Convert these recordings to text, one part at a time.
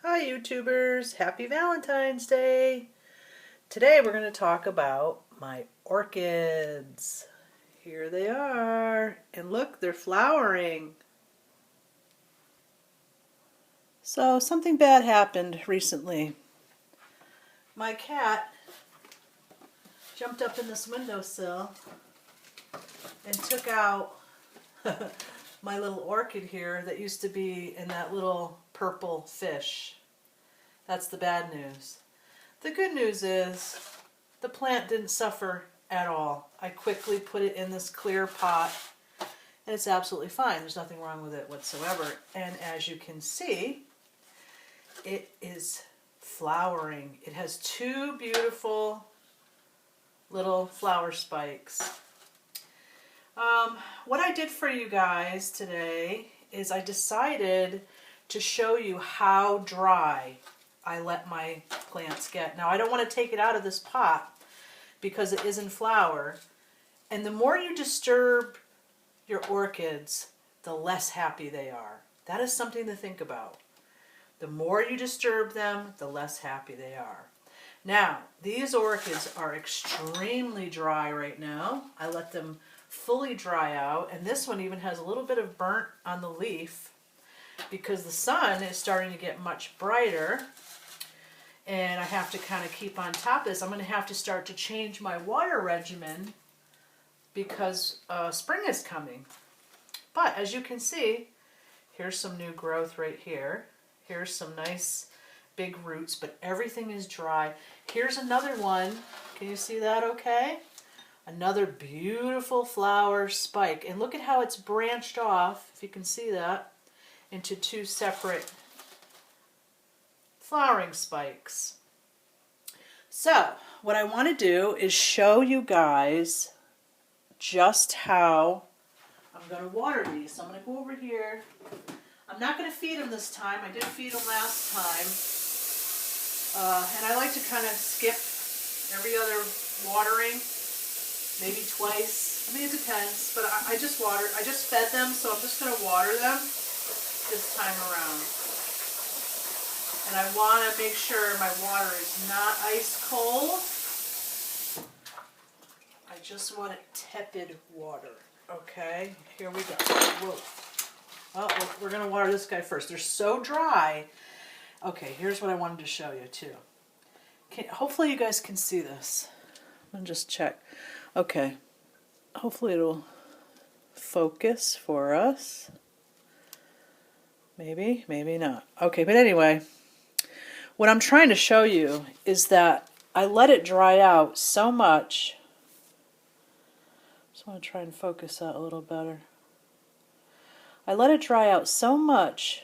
Hi YouTubers, happy Valentine's Day. Today we're going to talk about my orchids. Here they are, and look, they're flowering. So something bad happened recently. My cat jumped up in this windowsill and took out my little orchid here that used to be in that little purple fish. That's the bad news. The good news is the plant didn't suffer at all. I quickly put it in this clear pot and it's absolutely fine. There's nothing wrong with it whatsoever. And as you can see, it is flowering. It has two beautiful little flower spikes. What I did for you guys today is I decided to show you how dry I let my plants get. Now I don't want to take it out of this pot because it is in flower, and the more you disturb your orchids, the less happy they are. That is something to think about. The more you disturb them, the less happy they are. Now, these orchids are extremely dry right now. I let them fully dry out, and this one even has a little bit of burnt on the leaf because the sun is starting to get much brighter, and I have to kind of keep on top of this. I'm going to have to start to change my water regimen because spring is coming. But as you can see, here's some new growth right here. Here's some nice big roots, but everything is dry. Here's another one. Can you see that okay? Another beautiful flower spike. And look at how it's branched off, if you can see that, into two separate flowering spikes. So, what I want to do is show you guys just how I'm going to water these. So I'm going to go over here. I'm not going to feed them this time. I did feed them last time. And I like to kind of skip every other watering, maybe twice. I mean, it depends, but I just fed them, so I'm just going to water them this time around. And I want to make sure my water is not ice cold. I just want it tepid water. Okay, here we go. Whoa. Oh, we're going to water this guy first. They're so dry. Okay, here's what I wanted to show you too. Hopefully you guys can see this. I'm going to just check. Okay, hopefully it'll focus for us. Maybe, maybe not. Okay, but anyway, what I'm trying to show you is that I let it dry out so much. Just want to try and focus that a little better. I let it dry out so much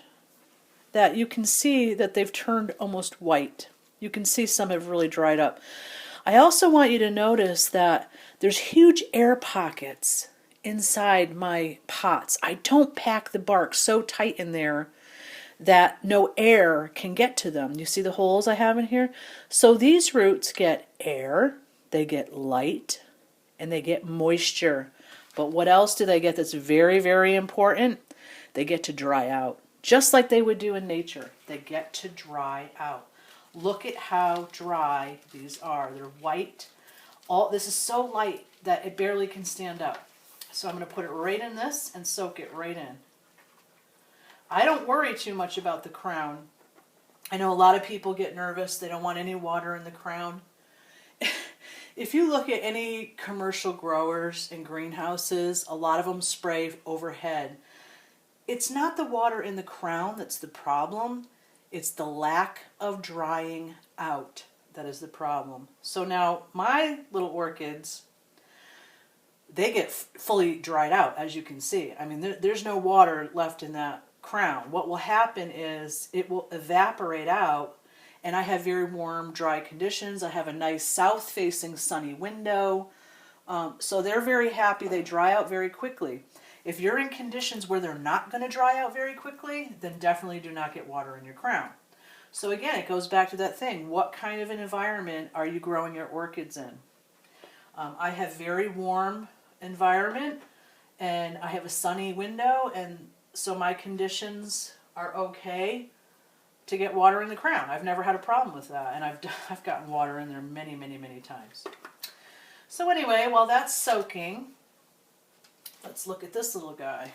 that you can see that they've turned almost white. You can see some have really dried up. I also want you to notice that there's huge air pockets inside my pots. I don't pack the bark so tight in there that no air can get to them. You see the holes I have in here? So these roots get air, they get light, and they get moisture. But what else do they get that's very, very important? They get to dry out. Just like they would do in nature. They get to dry out. Look at how dry these are. They're white. This is so light that it barely can stand up. So I'm going to put it right in this and soak it right in. I don't worry too much about the crown. I know a lot of people get nervous. They don't want any water in the crown. If you look at any commercial growers and greenhouses, a lot of them spray overhead. It's not the water in the crown that's the problem. It's the lack of drying out that is the problem. So now my little orchids, they get fully dried out, as you can see. I mean, there's no water left in that crown. What will happen is it will evaporate out, and I have very warm, dry conditions. I have a nice south-facing sunny window. So they're very happy. They dry out very quickly. If you're in conditions where they're not going to dry out very quickly, then definitely do not get water in your crown. So again, it goes back to that thing. What kind of an environment are you growing your orchids in? I have very warm environment, and I have a sunny window, and so my conditions are okay. to get water in the crown. I've never had a problem with that, and I've gotten water in there many, many, many times. So anyway, while that's soaking, let's look at this little guy.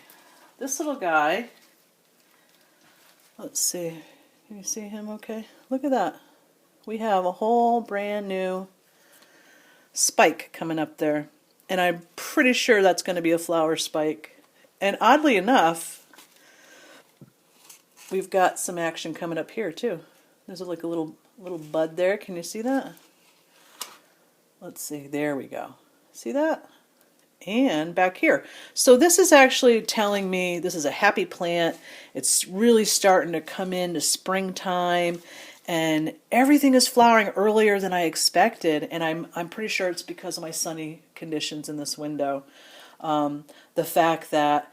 This little guy, let's see, can you see him okay? Look at that. We have a whole brand new spike coming up there, and I'm pretty sure that's going to be a flower spike. And oddly enough, we've got some action coming up here too. There's like a little bud there. Can you see that? Let's see. There we go. See that? And back here. So this is actually telling me this is a happy plant. It's really starting to come into springtime, and everything is flowering earlier than I expected. And I'm pretty sure it's because of my sunny conditions in this window. The fact that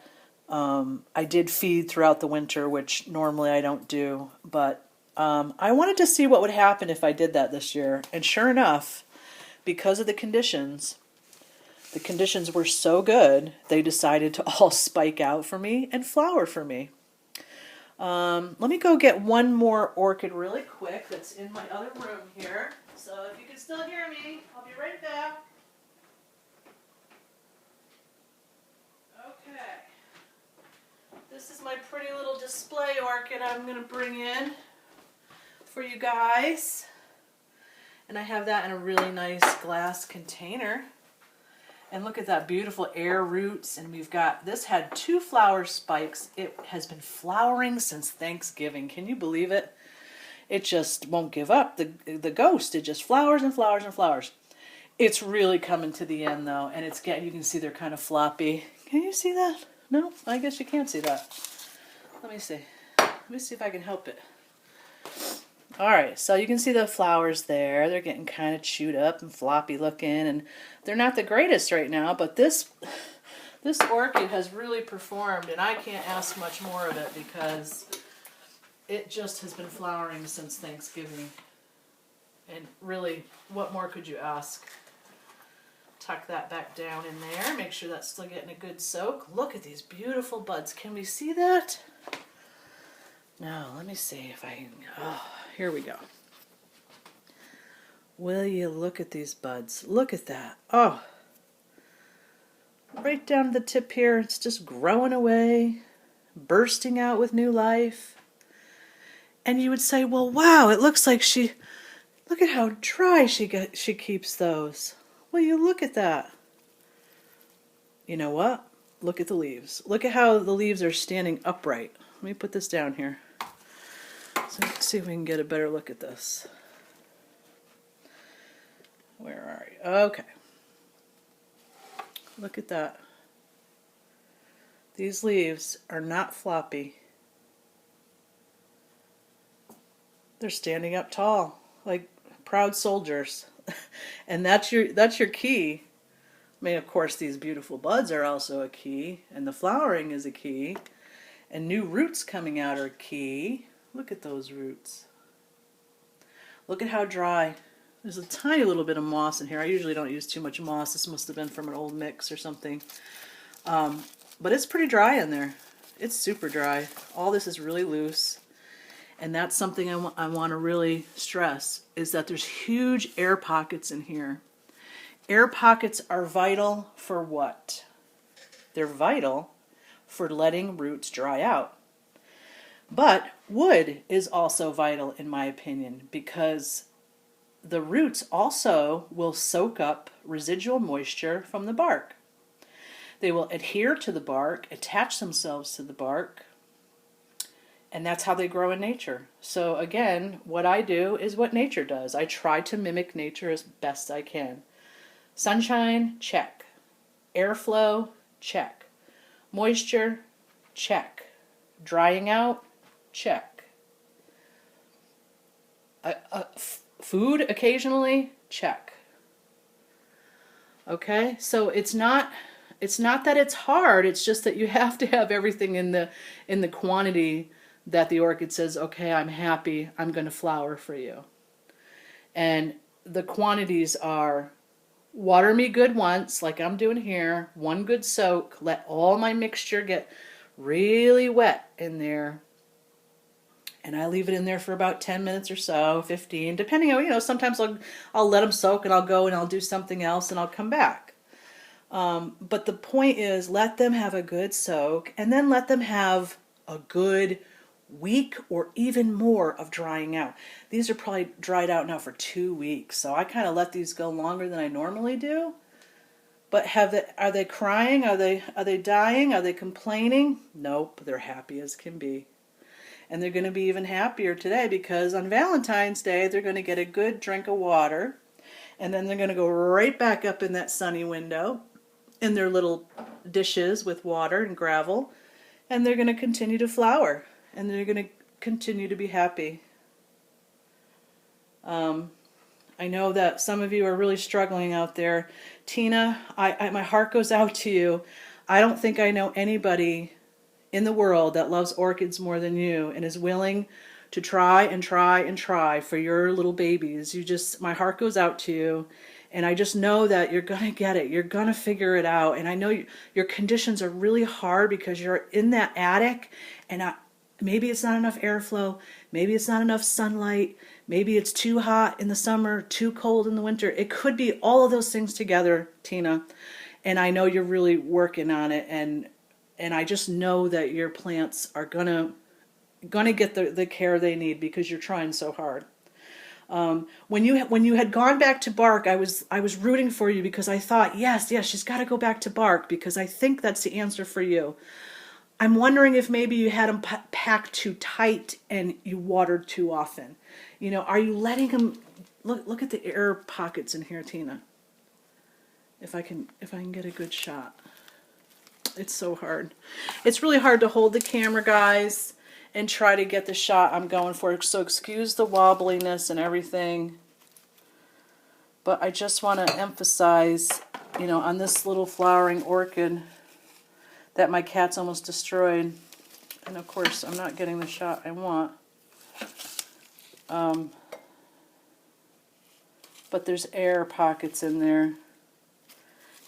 I did feed throughout the winter, which normally I don't do, but I wanted to see what would happen if I did that this year. And sure enough, because of the conditions were so good, they decided to all spike out for me and flower for me. Let me go get one more orchid really quick that's in my other room here. So if you can still hear me, I'll be right back. Okay. This is my pretty little display orchid I'm going to bring in for you guys. And I have that in a really nice glass container. And look at that beautiful air roots. And we've got, this had 2 flower spikes. It has been flowering since Thanksgiving. Can you believe it? It just won't give up. The ghost, it just flowers and flowers and flowers. It's really coming to the end though. And it's getting, you can see they're kind of floppy. Can you see that? No? I guess you can't see that. Let me see. Let me see if I can help it. Alright, so you can see the flowers there. They're getting kind of chewed up and floppy looking, and they're not the greatest right now, but this orchid has really performed, and I can't ask much more of it because it just has been flowering since Thanksgiving. And really, what more could you ask? Tuck that back down in there. Make sure that's still getting a good soak. Look at these beautiful buds. Can we see that? No, let me see if I can. Oh, here we go. Will you look at these buds? Look at that. Oh, right down to the tip here. It's just growing away, bursting out with new life. And you would say, well, wow, it looks like look at how dry she keeps those. Will you look at that? You know what? Look at the leaves. Look at how the leaves are standing upright. Let me put this down here. So let's see if we can get a better look at this. Where are you? Okay. Look at that. These leaves are not floppy. They're standing up tall, like proud soldiers. And that's your key. I mean, of course, these beautiful buds are also a key, and the flowering is a key, and new roots coming out are key. Look at those roots. Look at how dry. There's a tiny little bit of moss in here. I usually don't use too much moss. This must have been from an old mix or something. But it's pretty dry in there. It's super dry. All this is really loose. And that's something I want to really stress, is that there's huge air pockets in here. Air pockets are vital for what? They're vital for letting roots dry out. But wood is also vital, in my opinion, because the roots also will soak up residual moisture from the bark. They will adhere to the bark, attach themselves to the bark, and that's how they grow in nature. So again, what I do is what nature does. I try to mimic nature as best I can. Sunshine, check. Airflow, check. Moisture, check. Drying out, check. Food occasionally, check. Okay, so it's not that it's hard, it's just that you have to have everything in the quantity that the orchid says, okay, I'm happy, I'm going to flower for you. And the quantities are: water me good once, like I'm doing here, 1 good soak, let all my mixture get really wet in there, and I leave it in there for about 10 minutes or so, 15, depending on, sometimes I'll let them soak and I'll go and I'll do something else and I'll come back. But the point is, let them have a good soak and then let them have a good week or even more of drying out. These are probably dried out now for 2 weeks, so I kind of let these go longer than I normally do. But are they crying? Are they dying? Are they complaining? Nope, they're happy as can be. And they're going to be even happier today because on Valentine's Day they're going to get a good drink of water, and then they're going to go right back up in that sunny window in their little dishes with water and gravel, and they're going to continue to flower, and they're going to continue to be happy. I know that some of you are really struggling out there. Tina, my heart goes out to you. I don't think I know anybody in the world that loves orchids more than you and is willing to try and try and try for your little babies. My heart goes out to you, and I just know that you're going to get it. You're going to figure it out. And I know your conditions are really hard because you're in that attic, and maybe it's not enough airflow, maybe it's not enough sunlight, maybe it's too hot in the summer, too cold in the winter. It could be all of those things together, Tina. And I know you're really working on it, and I just know that your plants are gonna get the care they need because you're trying so hard. When you had gone back to bark, I was rooting for you because I thought, yes, she's got to go back to bark because I think that's the answer for you. I'm wondering if maybe you had them packed too tight and you watered too often. Are you letting them look at the air pockets in here, Tina? If I can get a good shot. It's so hard. It's really hard to hold the camera, guys, and try to get the shot I'm going for. So excuse the wobbliness and everything. But I just want to emphasize, on this little flowering orchid that my cat's almost destroyed. And of course, I'm not getting the shot I want. But there's air pockets in there.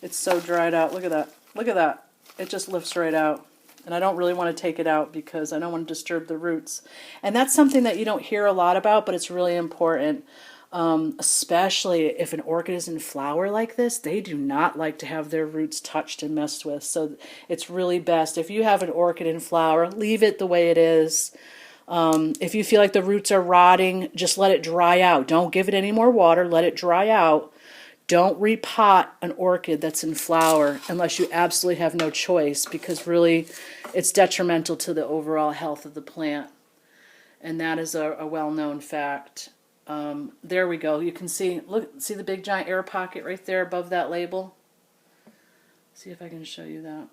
It's so dried out. Look at that. Look at that. It just lifts right out. And I don't really want to take it out because I don't want to disturb the roots. And that's something that you don't hear a lot about, but it's really important. Especially if an orchid is in flower like this, they do not like to have their roots touched and messed with. So it's really best. If you have an orchid in flower, leave it the way it is. If you feel like the roots are rotting, just let it dry out. Don't give it any more water. Let it dry out. Don't repot an orchid that's in flower unless you absolutely have no choice, because really it's detrimental to the overall health of the plant. And that is a well-known fact. There we go. You can see the big giant air pocket right there above that label? See if I can show you that.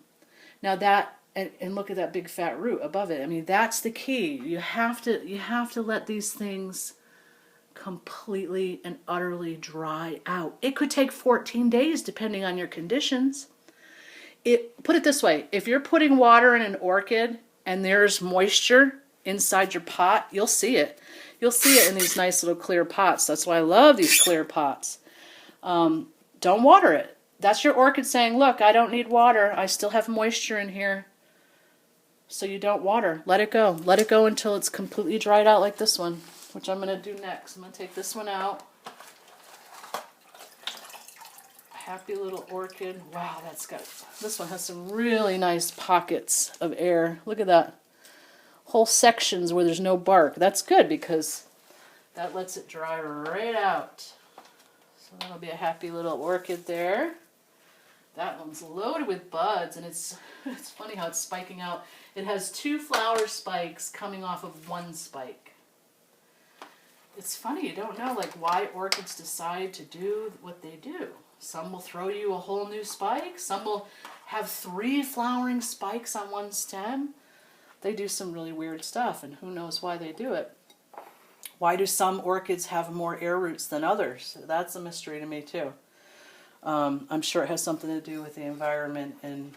Now and look at that big fat root above it. I mean, that's the key. You have to let these things completely and utterly dry out. It could take 14 days depending on your conditions. Put it this way, if you're putting water in an orchid and there's moisture inside your pot, you'll see it. You'll see it in these nice little clear pots. That's why I love these clear pots. Don't water it. That's your orchid saying, look, I don't need water. I still have moisture in here. So you don't water. Let it go. Let it go until it's completely dried out like this one, which I'm going to do next. I'm going to take this one out. Happy little orchid. Wow, this one has some really nice pockets of air. Look at that. Whole sections where there's no bark. That's good because that lets it dry right out. So that'll be a happy little orchid there. That one's loaded with buds, and it's funny how it's spiking out. It has 2 flower spikes coming off of 1 spike. It's funny, you don't know why orchids decide to do what they do. Some will throw you a whole new spike. Some will have 3 flowering spikes on 1 stem. They do some really weird stuff, and who knows why they do it. Why do some orchids have more air roots than others? That's a mystery to me too. I'm sure it has something to do with the environment and,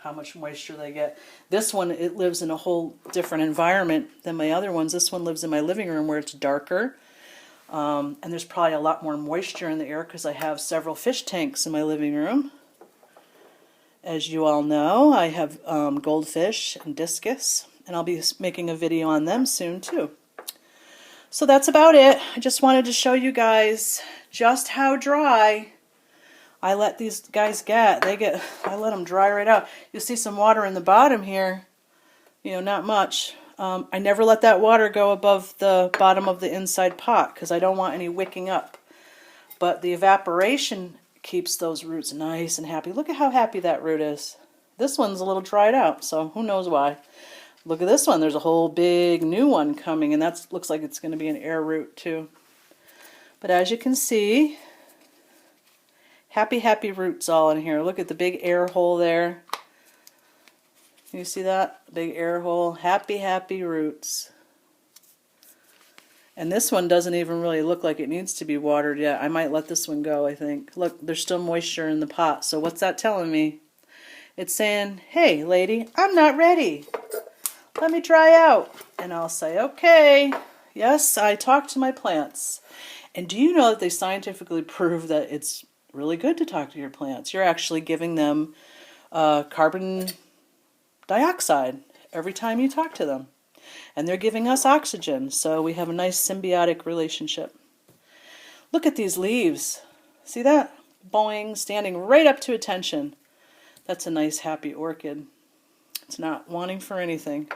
how much moisture they get. This one, it lives in a whole different environment than my other ones. This one lives in my living room where it's darker. And there's probably a lot more moisture in the air because I have several fish tanks in my living room. As you all know, I have goldfish and discus and I'll be making a video on them soon too. So that's about it. I just wanted to show you guys just how dry I let these guys get. I let them dry right out. You'll see some water in the bottom here. You know, not much. I never let that water go above the bottom of the inside pot because I don't want any wicking up. But the evaporation keeps those roots nice and happy. Look at how happy that root is. This one's a little dried out, so who knows why. Look at this one. There's a whole big new one coming, and that looks like it's going to be an air root too. But as you can see, happy roots all in here. Look at the big air hole there. You see that? Big air hole. Happy roots. And this one doesn't even really look like it needs to be watered yet. I might let this one go, I think. Look, there's still moisture in the pot. So what's that telling me? It's saying, hey, lady, I'm not ready. Let me dry out. And I'll say, okay. Yes, I talk to my plants. And do you know that they scientifically prove that it's really good to talk to your plants? You're actually giving them carbon dioxide every time you talk to them. And they're giving us oxygen, so we have a nice symbiotic relationship. Look at these leaves. See that? Boing, standing right up to attention. That's a nice, happy orchid. It's not wanting for anything.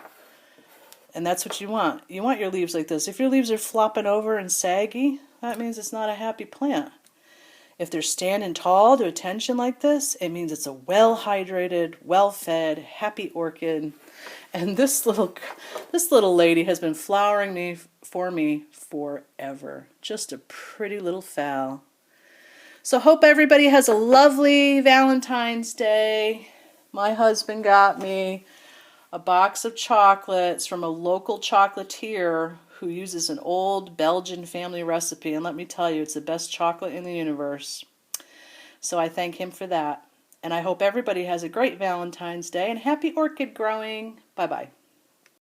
And that's what you want. You want your leaves like this. If your leaves are flopping over and saggy, that means it's not a happy plant. If they're standing tall to attention like this, it means it's a well-hydrated, well-fed, happy orchid. And this little lady has been flowering for me forever. Just a pretty little fowl. So hope everybody has a lovely Valentine's Day. My husband got me a box of chocolates from a local chocolatier who uses an old Belgian family recipe. And let me tell you, it's the best chocolate in the universe. So I thank him for that. And I hope everybody has a great Valentine's Day and happy orchid growing. Bye-bye.